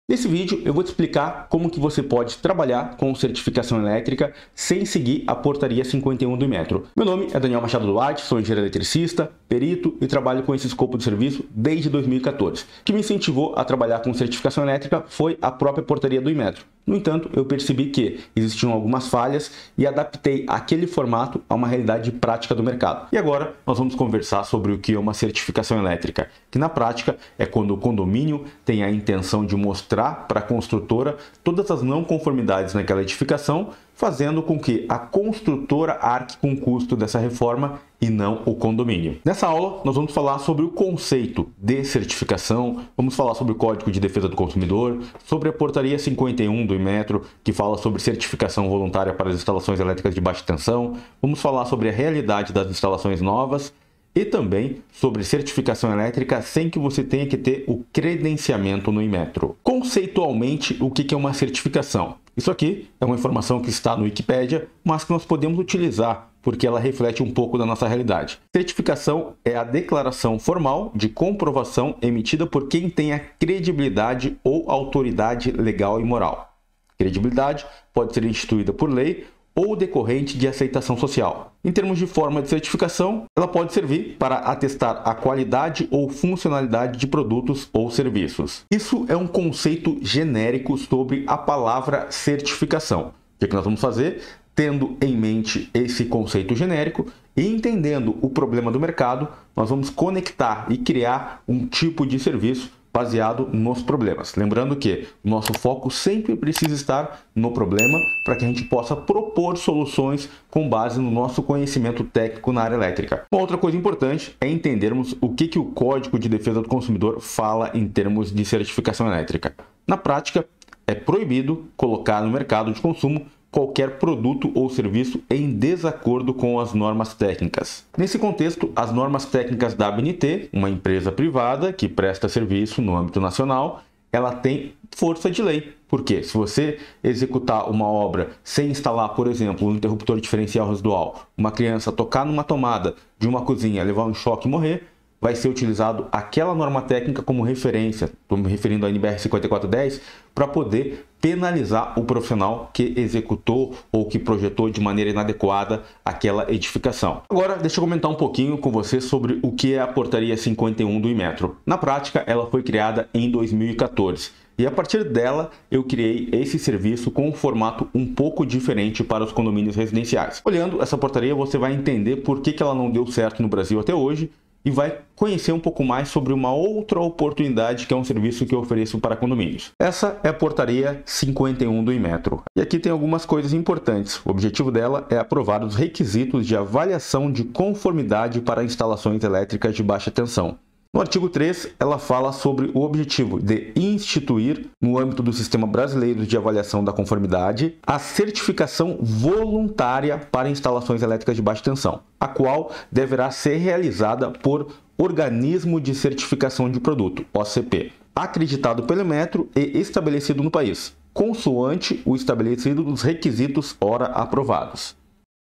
Nesse vídeo eu vou te explicar como que você pode trabalhar com certificação elétrica sem seguir a portaria 51 do Inmetro. Meu nome é Daniel Machado Duarte, sou engenheiro eletricista, perito e trabalho com esse escopo de serviço desde 2014. O que me incentivou a trabalhar com certificação elétrica foi a própria portaria do Inmetro. No entanto, eu percebi que existiam algumas falhas e adaptei aquele formato a uma realidade prática do mercado. E agora nós vamos conversar sobre o que é uma certificação elétrica, que na prática é quando o condomínio tem a intenção de mostrar para a construtora todas as não conformidades naquela edificação, fazendo com que a construtora arque com o custo dessa reforma e não o condomínio. Nessa aula, nós vamos falar sobre o conceito de certificação, vamos falar sobre o Código de Defesa do Consumidor, sobre a Portaria 51 do Inmetro, que fala sobre certificação voluntária para as instalações elétricas de baixa tensão, vamos falar sobre a realidade das instalações novas e também sobre certificação elétrica sem que você tenha que ter o credenciamento no Inmetro. Conceitualmente, o que é uma certificação? Isso aqui é uma informação que está no Wikipedia, mas que nós podemos utilizar porque ela reflete um pouco da nossa realidade. Certificação é a declaração formal de comprovação emitida por quem tem a credibilidade ou autoridade legal e moral. Credibilidade pode ser instituída por lei ou decorrente de aceitação social. Em termos de forma de certificação, ela pode servir para atestar a qualidade ou funcionalidade de produtos ou serviços. Isso é um conceito genérico sobre a palavra certificação. O que nós vamos fazer? Tendo em mente esse conceito genérico e entendendo o problema do mercado, nós vamos conectar e criar um tipo de serviço baseado nos problemas. Lembrando que o nosso foco sempre precisa estar no problema para que a gente possa propor soluções com base no nosso conhecimento técnico na área elétrica. Uma outra coisa importante é entendermos o que o Código de Defesa do Consumidor fala em termos de certificação elétrica. Na prática, é proibido colocar no mercado de consumo qualquer produto ou serviço em desacordo com as normas técnicas. Nesse contexto, as normas técnicas da ABNT, uma empresa privada que presta serviço no âmbito nacional, ela tem força de lei. Porque se você executar uma obra sem instalar, por exemplo, um interruptor diferencial residual, uma criança tocar numa tomada de uma cozinha, levar um choque e morrer, vai ser utilizado aquela norma técnica como referência, estou me referindo à NBR 5410, para poder penalizar o profissional que executou ou que projetou de maneira inadequada aquela edificação. Agora, deixa eu comentar um pouquinho com você sobre o que é a Portaria 51 do Inmetro. Na prática, ela foi criada em 2014. E a partir dela, eu criei esse serviço com um formato um pouco diferente para os condomínios residenciais. Olhando essa portaria, você vai entender por que ela não deu certo no Brasil até hoje e vai conhecer um pouco mais sobre uma outra oportunidade que é um serviço que eu ofereço para condomínios. Essa é a Portaria 51 do Inmetro. E aqui tem algumas coisas importantes. O objetivo dela é aprovar os requisitos de avaliação de conformidade para instalações elétricas de baixa tensão. No artigo 3, ela fala sobre o objetivo de instituir, no âmbito do Sistema Brasileiro de Avaliação da Conformidade, a certificação voluntária para instalações elétricas de baixa tensão, a qual deverá ser realizada por Organismo de Certificação de Produto, OCP, acreditado pelo Inmetro e estabelecido no país, consoante o estabelecido dos requisitos ora aprovados.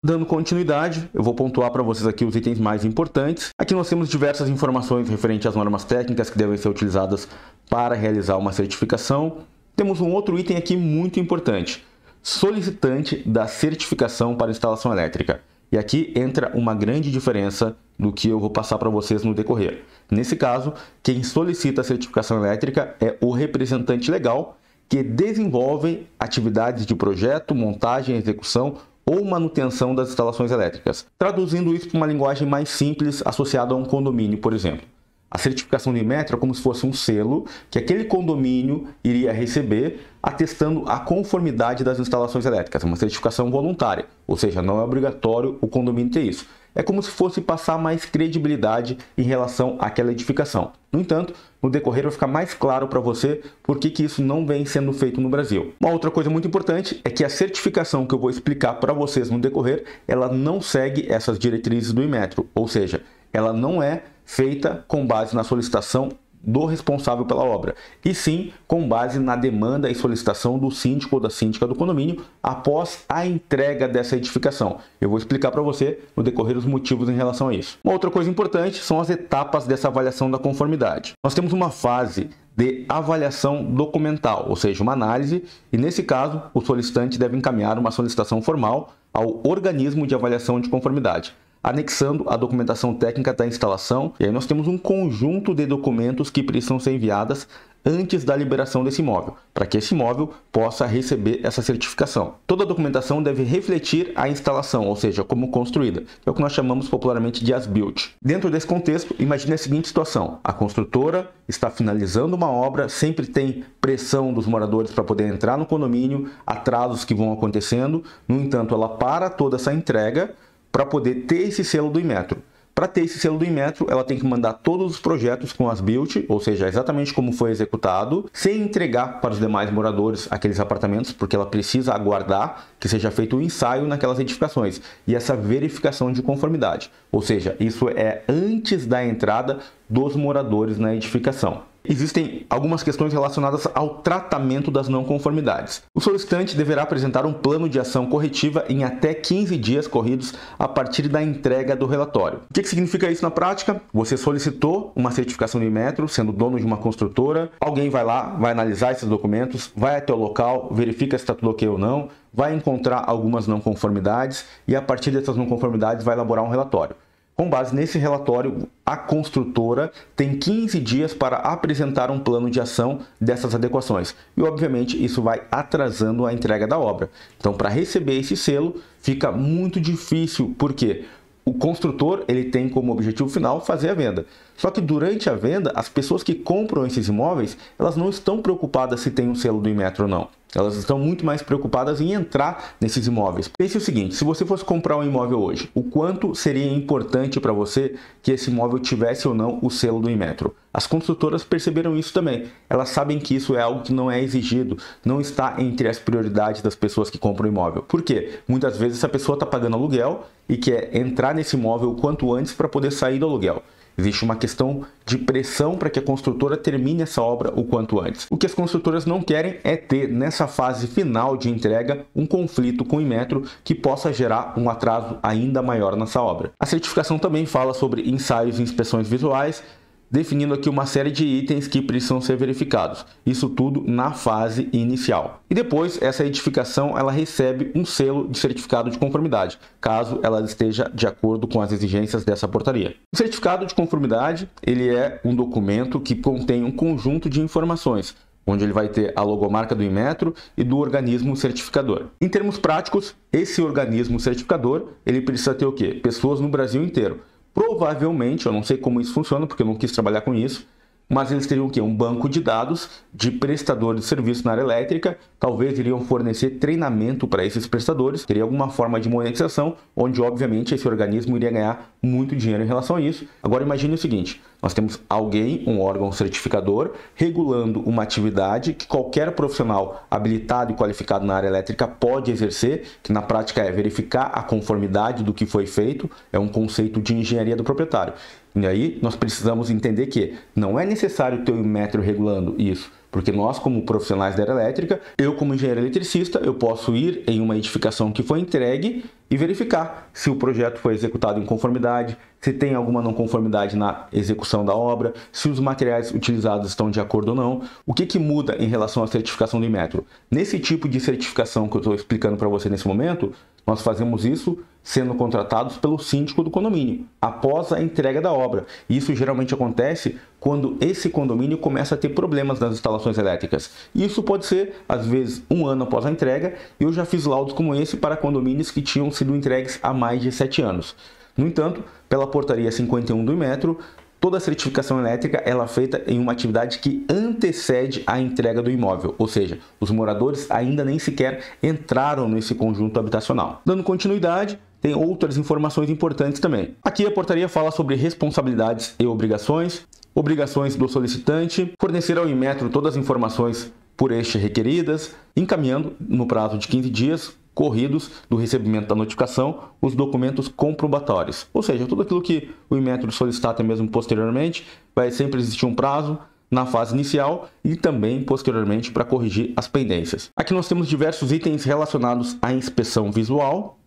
Dando continuidade, eu vou pontuar para vocês aqui os itens mais importantes. Aqui nós temos diversas informações referentes às normas técnicas que devem ser utilizadas para realizar uma certificação. Temos um outro item aqui muito importante: solicitante da certificação para instalação elétrica. E aqui entra uma grande diferença do que eu vou passar para vocês no decorrer. Nesse caso, quem solicita a certificação elétrica é o representante legal que desenvolve atividades de projeto, montagem e execução ou manutenção das instalações elétricas. Traduzindo isso para uma linguagem mais simples associada a um condomínio, por exemplo. A certificação do Inmetro é como se fosse um selo que aquele condomínio iria receber atestando a conformidade das instalações elétricas. É uma certificação voluntária, ou seja, não é obrigatório o condomínio ter isso. É como se fosse passar mais credibilidade em relação àquela edificação. No entanto, no decorrer vai ficar mais claro para você por que isso não vem sendo feito no Brasil. Uma outra coisa muito importante é que a certificação que eu vou explicar para vocês no decorrer, ela não segue essas diretrizes do Inmetro, ou seja, ela não é feita com base na solicitação do responsável pela obra, e sim com base na demanda e solicitação do síndico ou da síndica do condomínio após a entrega dessa edificação. Eu vou explicar para você no decorrer os motivos em relação a isso. Uma outra coisa importante são as etapas dessa avaliação da conformidade. Nós temos uma fase de avaliação documental, ou seja, uma análise, e nesse caso o solicitante deve encaminhar uma solicitação formal ao organismo de avaliação de conformidade, anexando a documentação técnica da instalação, e aí nós temos um conjunto de documentos que precisam ser enviadas antes da liberação desse imóvel, para que esse imóvel possa receber essa certificação. Toda a documentação deve refletir a instalação, ou seja, como construída, que é o que nós chamamos popularmente de as-built. Dentro desse contexto, imagine a seguinte situação: a construtora está finalizando uma obra, sempre tem pressão dos moradores para poder entrar no condomínio, atrasos que vão acontecendo, no entanto, ela para toda essa entrega para poder ter esse selo do Inmetro. Para ter esse selo do Inmetro, ela tem que mandar todos os projetos com as built, ou seja, exatamente como foi executado, sem entregar para os demais moradores aqueles apartamentos, porque ela precisa aguardar que seja feito o ensaio naquelas edificações e essa verificação de conformidade. Ou seja, isso é antes da entrada dos moradores na edificação. Existem algumas questões relacionadas ao tratamento das não conformidades. O solicitante deverá apresentar um plano de ação corretiva em até 15 dias corridos a partir da entrega do relatório. O que significa isso na prática? Você solicitou uma certificação do Inmetro, sendo dono de uma construtora, alguém vai lá, vai analisar esses documentos, vai até o local, verifica se está tudo ok ou não, vai encontrar algumas não conformidades e a partir dessas não conformidades vai elaborar um relatório. Com base nesse relatório, a construtora tem 15 dias para apresentar um plano de ação dessas adequações. E, obviamente, isso vai atrasando a entrega da obra. Então, para receber esse selo, fica muito difícil, porque o construtor ele tem como objetivo final fazer a venda. Só que durante a venda, as pessoas que compram esses imóveis, elas não estão preocupadas se tem um selo do Inmetro ou não. Elas estão muito mais preocupadas em entrar nesses imóveis. Pense o seguinte: se você fosse comprar um imóvel hoje, o quanto seria importante para você que esse imóvel tivesse ou não o selo do Inmetro? As construtoras perceberam isso também. Elas sabem que isso é algo que não é exigido, não está entre as prioridades das pessoas que compram imóvel. Por quê? Muitas vezes essa pessoa está pagando aluguel e quer entrar nesse imóvel o quanto antes para poder sair do aluguel. Existe uma questão de pressão para que a construtora termine essa obra o quanto antes. O que as construtoras não querem é ter, nessa fase final de entrega, um conflito com o Inmetro que possa gerar um atraso ainda maior nessa obra. A certificação também fala sobre ensaios e inspeções visuais, definindo aqui uma série de itens que precisam ser verificados. Isso tudo na fase inicial. E depois, essa edificação ela recebe um selo de certificado de conformidade, caso ela esteja de acordo com as exigências dessa portaria. O certificado de conformidade ele é um documento que contém um conjunto de informações, onde ele vai ter a logomarca do Inmetro e do organismo certificador. Em termos práticos, esse organismo certificador ele precisa ter o quê? Pessoas no Brasil inteiro. Provavelmente, eu não sei como isso funciona, porque eu não quis trabalhar com isso, mas eles teriam o quê? Um banco de dados de prestadores de serviço na área elétrica, talvez iriam fornecer treinamento para esses prestadores, teria alguma forma de monetização, onde obviamente esse organismo iria ganhar muito dinheiro em relação a isso. Agora imagine o seguinte: nós temos alguém, um órgão certificador, regulando uma atividade que qualquer profissional habilitado e qualificado na área elétrica pode exercer, que na prática é verificar a conformidade do que foi feito, é um conceito de engenharia do proprietário. E aí nós precisamos entender que não é necessário ter o Inmetro regulando isso, porque nós, como profissionais da área elétrica, eu como engenheiro eletricista, eu posso ir em uma edificação que foi entregue e verificar se o projeto foi executado em conformidade, se tem alguma não conformidade na execução da obra, se os materiais utilizados estão de acordo ou não. O que muda em relação à certificação do Inmetro? Nesse tipo de certificação que eu estou explicando para você nesse momento, nós fazemos isso sendo contratados pelo síndico do condomínio, após a entrega da obra. Isso geralmente acontece quando esse condomínio começa a ter problemas nas instalações elétricas. Isso pode ser, às vezes, um ano após a entrega, e eu já fiz laudos como esse para condomínios que tinham sido entregues há mais de 7 anos. No entanto, pela portaria 51 do Inmetro, toda a certificação elétrica ela é feita em uma atividade que antecede a entrega do imóvel, ou seja, os moradores ainda nem sequer entraram nesse conjunto habitacional. Dando continuidade, tem outras informações importantes também. Aqui a portaria fala sobre responsabilidades e obrigações. Obrigações do solicitante: fornecer ao Inmetro todas as informações por este requeridas, encaminhando no prazo de 15 dias corridos do recebimento da notificação os documentos comprobatórios. Ou seja, tudo aquilo que o Inmetro solicitar até mesmo posteriormente, vai sempre existir um prazo na fase inicial e também posteriormente para corrigir as pendências. Aqui nós temos diversos itens relacionados à inspeção visual.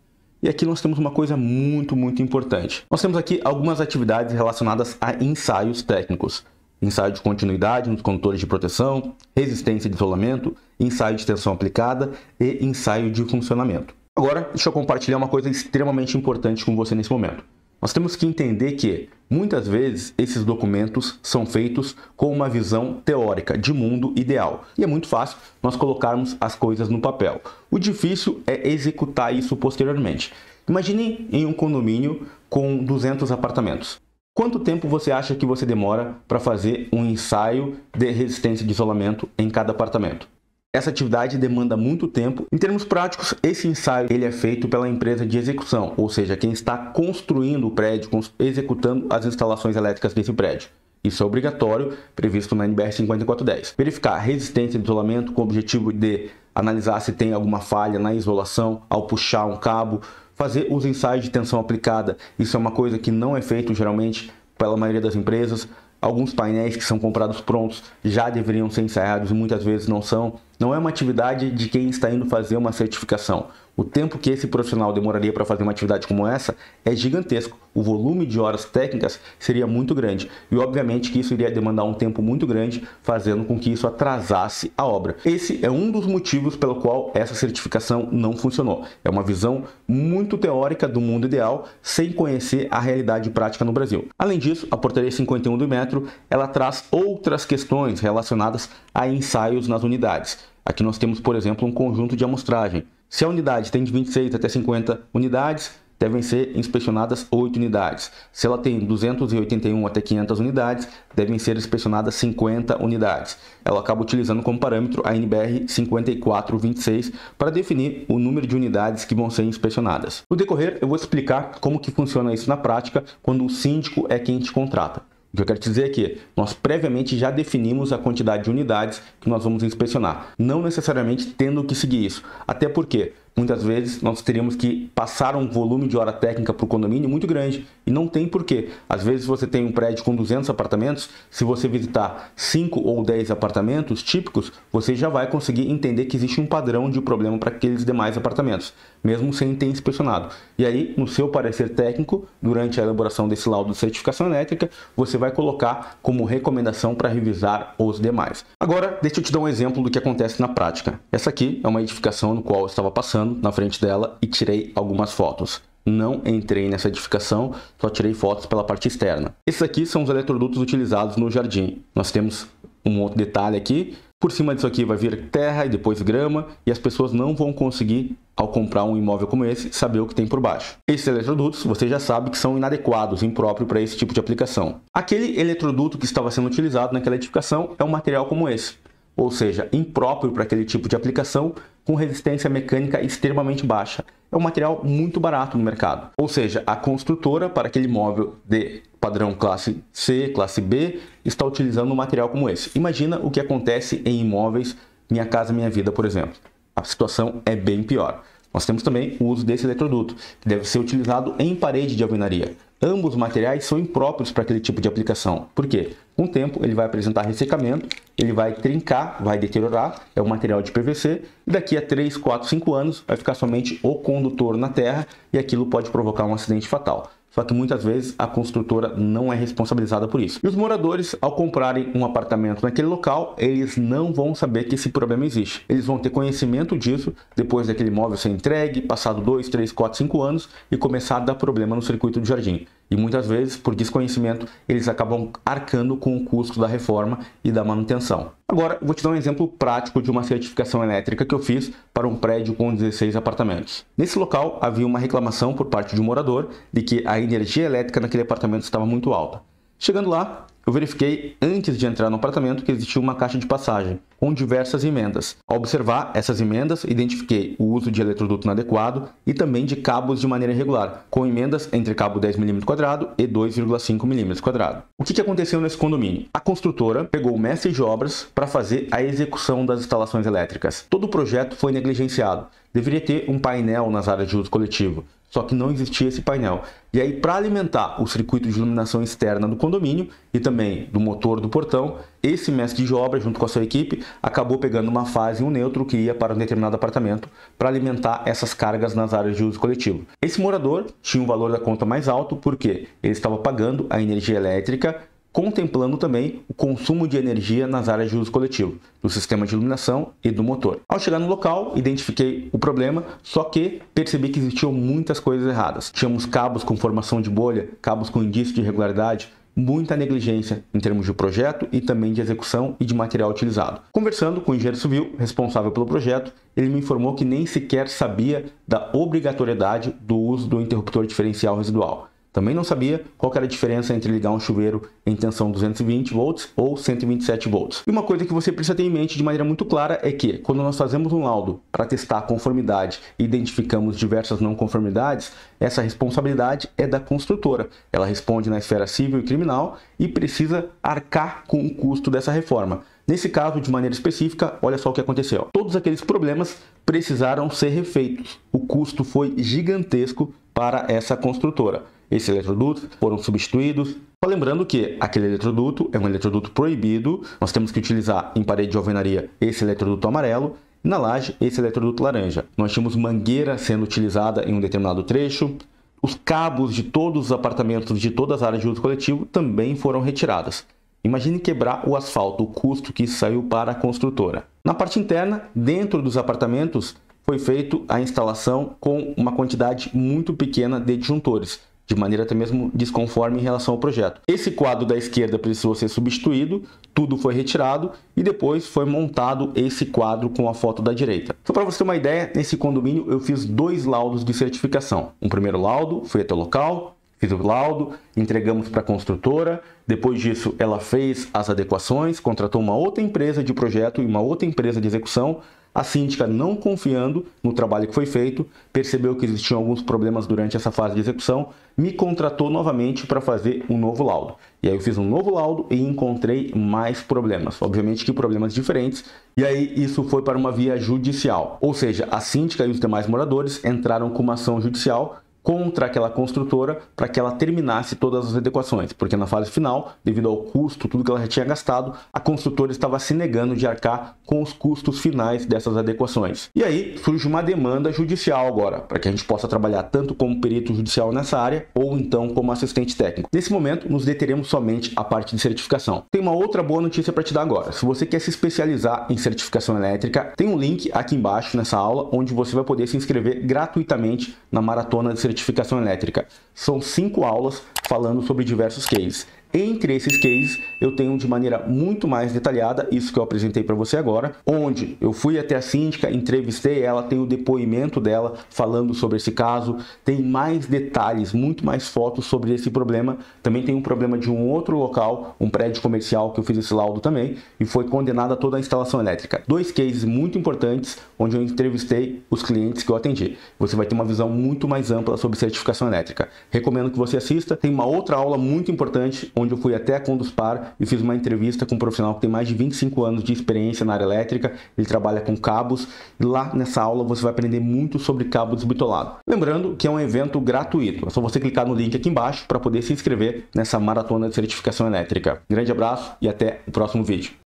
E aqui nós temos uma coisa muito importante. Nós temos aqui algumas atividades relacionadas a ensaios técnicos. Ensaio de continuidade nos condutores de proteção, resistência de isolamento, ensaio de tensão aplicada e ensaio de funcionamento. Agora, deixa eu compartilhar uma coisa extremamente importante com você nesse momento. Nós temos que entender que, muitas vezes, esses documentos são feitos com uma visão teórica de mundo ideal. E é muito fácil nós colocarmos as coisas no papel. O difícil é executar isso posteriormente. Imagine em um condomínio com 200 apartamentos. Quanto tempo você acha que você demora para fazer um ensaio de resistência de isolamento em cada apartamento? Essa atividade demanda muito tempo. Em termos práticos, esse ensaio ele é feito pela empresa de execução, ou seja, quem está construindo o prédio, executando as instalações elétricas desse prédio. Isso é obrigatório, previsto na NBR 5410. Verificar a resistência de isolamento com o objetivo de analisar se tem alguma falha na isolação ao puxar um cabo, fazer os ensaios de tensão aplicada. Isso é uma coisa que não é feito geralmente pela maioria das empresas. Alguns painéis que são comprados prontos já deveriam ser ensaiados e muitas vezes não são. Não é uma atividade de quem está indo fazer uma certificação. O tempo que esse profissional demoraria para fazer uma atividade como essa é gigantesco. O volume de horas técnicas seria muito grande. E obviamente que isso iria demandar um tempo muito grande, fazendo com que isso atrasasse a obra. Esse é um dos motivos pelo qual essa certificação não funcionou. É uma visão muito teórica do mundo ideal, sem conhecer a realidade prática no Brasil. Além disso, a portaria 51 do metro, ela traz outras questões relacionadas a ensaios nas unidades. Aqui nós temos, por exemplo, um conjunto de amostragem. Se a unidade tem de 26 até 50 unidades, devem ser inspecionadas 8 unidades. Se ela tem 281 até 500 unidades, devem ser inspecionadas 50 unidades. Ela acaba utilizando como parâmetro a NBR 5426 para definir o número de unidades que vão ser inspecionadas. No decorrer, eu vou explicar como que funciona isso na prática quando o síndico é quem te contrata. O que eu quero te dizer é que nós previamente já definimos a quantidade de unidades que nós vamos inspecionar, não necessariamente tendo que seguir isso, até porque muitas vezes nós teríamos que passar um volume de hora técnica para o condomínio muito grande e não tem porquê. Às vezes você tem um prédio com 200 apartamentos, se você visitar 5 ou 10 apartamentos típicos, você já vai conseguir entender que existe um padrão de problema para aqueles demais apartamentos, mesmo sem ter inspecionado. E aí, no seu parecer técnico, durante a elaboração desse laudo de certificação elétrica, você vai colocar como recomendação para revisar os demais. Agora, deixa eu te dar um exemplo do que acontece na prática. Essa aqui é uma edificação no qual eu estava passando na frente dela e tirei algumas fotos. Não entrei nessa edificação, só tirei fotos pela parte externa. Esses aqui são os eletrodutos utilizados no jardim. Nós temos um outro detalhe aqui. Por cima disso aqui vai vir terra e depois grama, e as pessoas não vão conseguir, ao comprar um imóvel como esse, saber o que tem por baixo. Esses eletrodutos, você já sabe que são inadequados, impróprios para esse tipo de aplicação. Aquele eletroduto que estava sendo utilizado naquela edificação é um material como esse, ou seja, impróprio para aquele tipo de aplicação, com resistência mecânica extremamente baixa. É um material muito barato no mercado. Ou seja, a construtora, para aquele imóvel de padrão classe C, classe B, está utilizando um material como esse. Imagina o que acontece em imóveis Minha Casa Minha Vida, por exemplo. A situação é bem pior. Nós temos também o uso desse eletroduto, que deve ser utilizado em parede de alvenaria. Ambos materiais são impróprios para aquele tipo de aplicação. Por quê? Com o tempo ele vai apresentar ressecamento, ele vai trincar, vai deteriorar, é um material de PVC, e daqui a 3, 4, 5 anos vai ficar somente o condutor na terra e aquilo pode provocar um acidente fatal. Só que muitas vezes a construtora não é responsabilizada por isso. E os moradores, ao comprarem um apartamento naquele local, eles não vão saber que esse problema existe. Eles vão ter conhecimento disso depois daquele imóvel ser entregue, passado 2, 3, 4, 5 anos e começar a dar problema no circuito do jardim. E muitas vezes, por desconhecimento, eles acabam arcando com o custo da reforma e da manutenção. Agora, eu vou te dar um exemplo prático de uma certificação elétrica que eu fiz para um prédio com 16 apartamentos. Nesse local, havia uma reclamação por parte de um morador de que a energia elétrica naquele apartamento estava muito alta. Chegando lá, eu verifiquei, antes de entrar no apartamento, que existia uma caixa de passagem, com diversas emendas. Ao observar essas emendas, identifiquei o uso de eletroduto inadequado e também de cabos de maneira irregular, com emendas entre cabo 10 mm² e 2,5 mm². O que aconteceu nesse condomínio? A construtora pegou o mestre de obras para fazer a execução das instalações elétricas. Todo o projeto foi negligenciado. Deveria ter um painel nas áreas de uso coletivo. só que não existia esse painel. E aí, para alimentar o circuito de iluminação externa do condomínio e também do motor do portão, esse mestre de obra, junto com a sua equipe, acabou pegando uma fase e um neutro que ia para um determinado apartamento para alimentar essas cargas nas áreas de uso coletivo. Esse morador tinha um valor da conta mais alto porque ele estava pagando a energia elétrica, contemplando também o consumo de energia nas áreas de uso coletivo, do sistema de iluminação e do motor. Ao chegar no local, identifiquei o problema, só que percebi que existiam muitas coisas erradas. Tínhamos cabos com formação de bolha, cabos com indício de irregularidade, muita negligência em termos de projeto e também de execução e de material utilizado. Conversando com o engenheiro civil responsável pelo projeto, ele me informou que nem sequer sabia da obrigatoriedade do uso do interruptor diferencial residual. Também não sabia qual era a diferença entre ligar um chuveiro em tensão 220 volts ou 127 volts. E uma coisa que você precisa ter em mente de maneira muito clara é que, quando nós fazemos um laudo para testar a conformidade e identificamos diversas não conformidades, essa responsabilidade é da construtora. Ela responde na esfera civil e criminal e precisa arcar com o custo dessa reforma. Nesse caso, de maneira específica, olha só o que aconteceu. Todos aqueles problemas precisaram ser refeitos. O custo foi gigantesco para essa construtora. Esses eletrodutos foram substituídos. Só lembrando que aquele eletroduto é um eletroduto proibido. Nós temos que utilizar em parede de alvenaria esse eletroduto amarelo e na laje esse eletroduto laranja. Nós tínhamos mangueira sendo utilizada em um determinado trecho. Os cabos de todos os apartamentos de todas as áreas de uso coletivo também foram retirados. Imagine quebrar o asfalto, o custo que isso saiu para a construtora. Na parte interna, dentro dos apartamentos, foi feita a instalação com uma quantidade muito pequena de disjuntores, de maneira até mesmo desconforme em relação ao projeto. Esse quadro da esquerda precisou ser substituído, tudo foi retirado e depois foi montado esse quadro com a foto da direita. Só para você ter uma ideia, nesse condomínio eu fiz 2 laudos de certificação. Um primeiro laudo, fui até o local, fiz o laudo, entregamos para a construtora, depois disso ela fez as adequações, contratou uma outra empresa de projeto e uma outra empresa de execução. A síndica, não confiando no trabalho que foi feito, percebeu que existiam alguns problemas durante essa fase de execução, me contratou novamente para fazer um novo laudo. E aí eu fiz um novo laudo e encontrei mais problemas, obviamente que problemas diferentes, e aí isso foi para uma via judicial. Ou seja, a síndica e os demais moradores entraram com uma ação judicial contra aquela construtora para que ela terminasse todas as adequações, porque na fase final, devido ao custo, tudo que ela já tinha gastado, a construtora estava se negando de arcar com os custos finais dessas adequações. E aí surge uma demanda judicial agora, para que a gente possa trabalhar tanto como perito judicial nessa área, ou então como assistente técnico. Nesse momento, nos deteremos somente a parte de certificação. Tem uma outra boa notícia para te dar agora. Se você quer se especializar em certificação elétrica, tem um link aqui embaixo nessa aula, onde você vai poder se inscrever gratuitamente na maratona de certificação elétrica. São 5 aulas falando sobre diversos cases. Entre esses cases, eu tenho de maneira muito mais detalhada, isso que eu apresentei para você agora, onde eu fui até a síndica, entrevistei ela, tem o depoimento dela falando sobre esse caso, tem mais detalhes, muito mais fotos sobre esse problema. Também tem um problema de um outro local, um prédio comercial que eu fiz esse laudo também, e foi condenada toda a instalação elétrica. 2 cases muito importantes, onde eu entrevistei os clientes que eu atendi. Você vai ter uma visão muito mais ampla sobre certificação elétrica. Recomendo que você assista. Tem uma outra aula muito importante, onde eu fui até a Conduspar e fiz uma entrevista com um profissional que tem mais de 25 anos de experiência na área elétrica. Ele trabalha com cabos e lá nessa aula você vai aprender muito sobre cabo desbitolado. Lembrando que é um evento gratuito. É só você clicar no link aqui embaixo para poder se inscrever nessa maratona de certificação elétrica. Grande abraço e até o próximo vídeo.